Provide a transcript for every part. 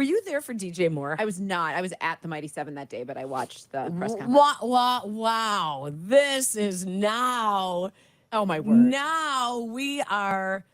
Were you there for DJ Moore? I was not. I was at the Mighty Seven that day, but I watched the press conference. Wow. This is now. Oh, my word. Now we are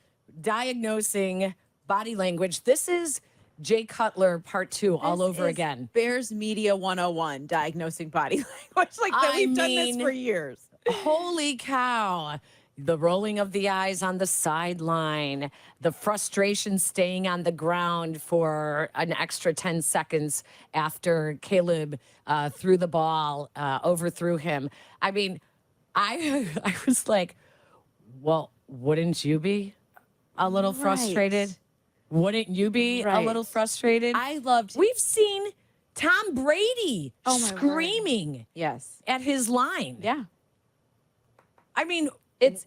diagnosing body language. This is Jay Cutler part 2 all over again. Bears Media 101, diagnosing body language. Like that we've done this for years. Holy cow. The rolling of the eyes on the sideline, the frustration staying on the ground for an extra 10 seconds after Caleb threw the ball, overthrew him. I mean, I was like, well, wouldn't you be a little frustrated? Wouldn't you be a little frustrated? We've seen Tom Brady screaming at his line. Yeah. I mean,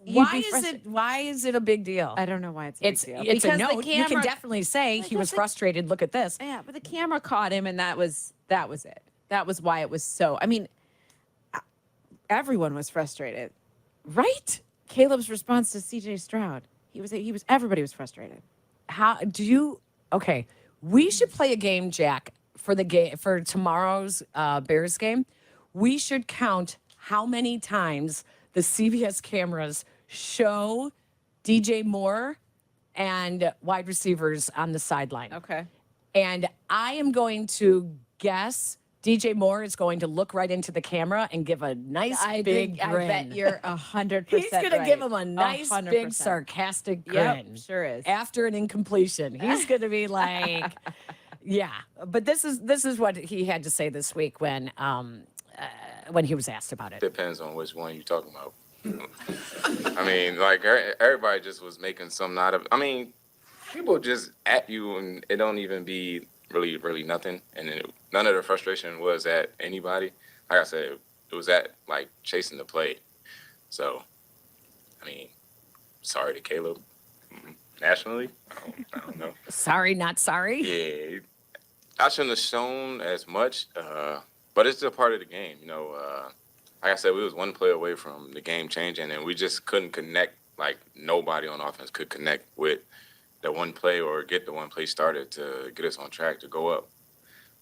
why is it a big deal? I don't know why it's a big deal. It's a note. You can definitely say he was frustrated. Look at this. Yeah, but the camera caught him, and that was it. That was why it was so. I mean, everyone was frustrated, right? Caleb's response to C.J. Stroud, everybody was frustrated. How do you? Okay, we should play a game, Jack, for tomorrow's Bears game. We should count how many times the CBS cameras show DJ Moore and wide receivers on the sideline. Okay. And I am going to guess DJ Moore is going to look right into the camera and give a nice big grin. I bet you're 100% He's going to right. give him a nice 100%. big sarcastic grin. Yep, sure is. After an incompletion. He's going to be like, yeah. But this is what he had to say this week when he was asked about it. Depends on which one you're talking about. I mean, like, everybody just was making something out of it. I mean, people just at you and it don't even be really nothing. And none of the frustration was at anybody. Like I said, it was at, like, chasing the play. So, I mean, sorry to Caleb. Nationally, I don't know. Sorry, not sorry? Yeah. I shouldn't have shown as much, but it's still part of the game, you know. Like I said, we was one play away from the game changing, and we just couldn't connect. Like, nobody on offense could connect with the one play or get the one play started to get us on track to go up.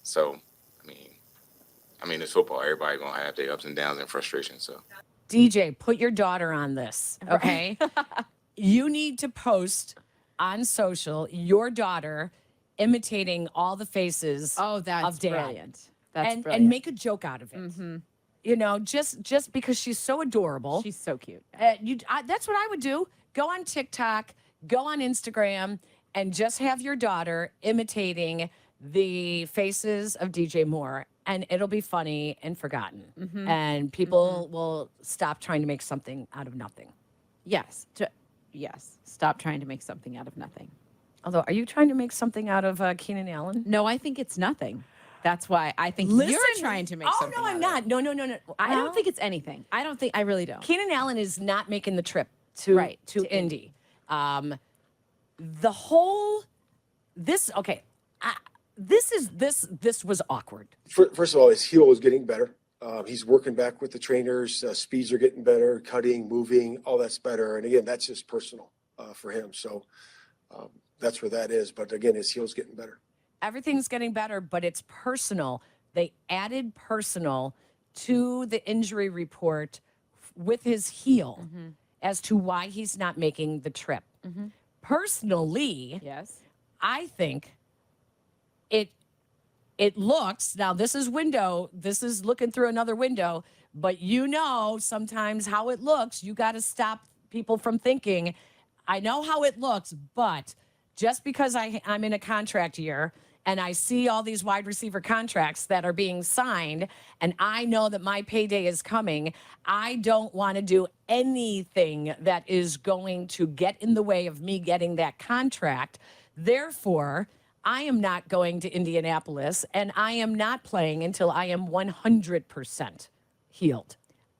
So, I mean, it's football. Everybody gonna have their ups and downs and frustration. So, DJ, put your daughter on this, okay? You need to post on social your daughter imitating all the faces of Dad. Brilliant. And make a joke out of it. Mm-hmm. You know, just because she's so adorable. She's so cute. That's what I would do. Go on TikTok, go on Instagram, and just have your daughter imitating the faces of DJ Moore. And it'll be funny and forgotten. Mm-hmm. And people will stop trying to make something out of nothing. Yes. Yes. Stop trying to make something out of nothing. Although, are you trying to make something out of Keenan Allen? No, I think it's nothing. That's why I think you're trying to make something. Oh, no, I'm not. No. I don't think it's anything. I really don't. Keenan Allen is not making the trip to Indy. This was awkward. First of all, his heel is getting better. He's working back with the trainers. Speeds are getting better, cutting, moving, all that's better. And again, that's just personal for him. So that's where that is. But again, his heel's getting better. Everything's getting better, but it's personal. They added personal to the injury report with his heel as to why he's not making the trip. Mm-hmm. Personally, yes, I think it looks, now this is looking through another window, but you know sometimes how it looks. You got to stop people from thinking, I know how it looks, but just because I'm in a contract year and I see all these wide receiver contracts that are being signed and I know that my payday is coming, I don't want to do anything that is going to get in the way of me getting that contract. Therefore, I am not going to Indianapolis and I am not playing until I am 100% healed.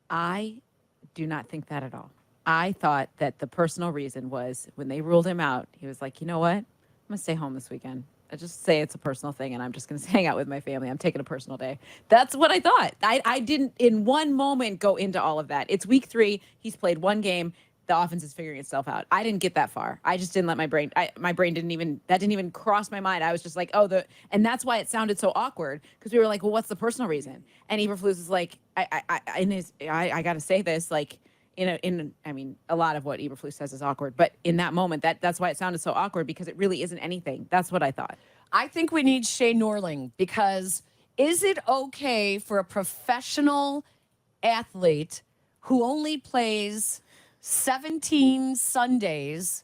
I do not think that at all. I thought that the personal reason was when they ruled him out, he was like, you know what? I'm going to stay home this weekend. I just say it's a personal thing and I'm just going to hang out with my family. I'm taking a personal day. That's what I thought. I didn't in one moment go into all of that. It's week 3. He's played one game. the offense is figuring itself out. I didn't get that far. I just didn't let my brain didn't even cross my mind. I was just like, and that's why it sounded so awkward, because we were like, well, what's the personal reason? And Eberflus is like, I got to say this, like, I mean, a lot of what Eberflus says is awkward, but in that moment, that's why it sounded so awkward, because it really isn't anything. That's what I thought. I think we need Shay Norling, because is it okay for a professional athlete who only plays 17 Sundays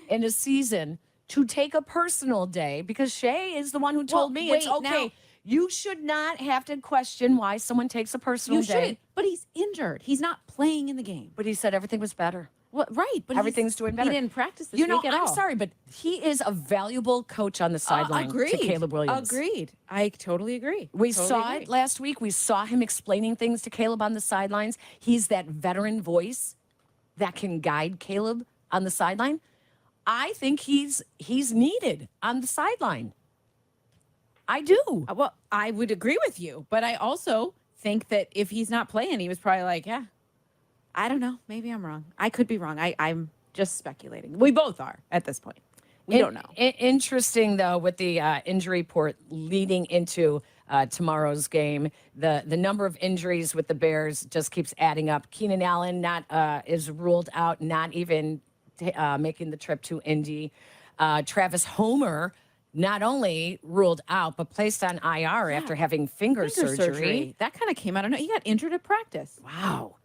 in a season to take a personal day? Because Shay is the one who told me it's okay. Now, you should not have to question why someone takes a personal you day. shouldn't, but he's injured. He's not playing in the game. But he said everything was better. Well, right, but Everything's doing better. He didn't practice this week at all. I'm sorry, but he is a valuable coach on the sideline to Caleb Williams. Agreed. I totally agree. We saw it last week. We saw him explaining things to Caleb on the sidelines. He's that veteran voice that can guide Caleb on the sideline. I think he's needed on the sideline. I do. Well, I would agree with you, but I also think that if he's not playing, he was probably like, yeah, I don't know. Maybe I'm wrong. I could be wrong. I'm just speculating. We both are at this point. We don't know. Interesting, though, with the injury report leading into tomorrow's game, the number of injuries with the Bears just keeps adding up. Keenan Allen is ruled out, not even making the trip to Indy. Travis Homer not only ruled out, but placed on IR after having finger surgery. That kind of came out of nowhere. He got injured at practice. Wow.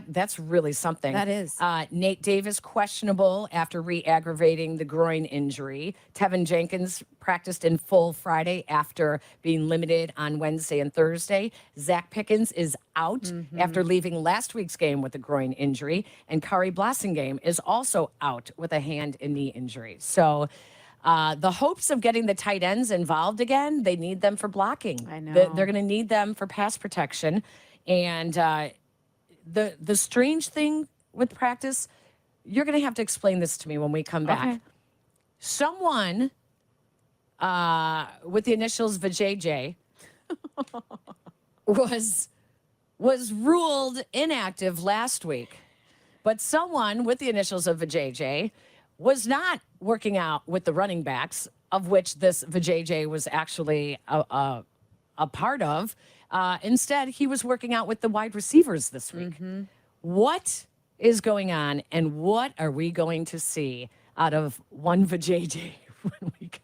That's really something. That is. Nate Davis questionable after re-aggravating the groin injury. Tevin Jenkins practiced in full Friday after being limited on Wednesday and Thursday. Zach Pickens is out after leaving last week's game with a groin injury. And Kari Blasingame is also out with a hand and knee injury. So the hopes of getting the tight ends involved again, they need them for blocking. I know. They're going to need them for pass protection. And the strange thing with practice, you're going to have to explain this to me when we come back. Okay. Someone with the initials VJJ was ruled inactive last week, but someone with the initials of VJJ was not working out with the running backs, of which this VJJ was actually a part of. Instead, he was working out with the wide receivers this week. What is going on, and what are we going to see out of one VJJ when we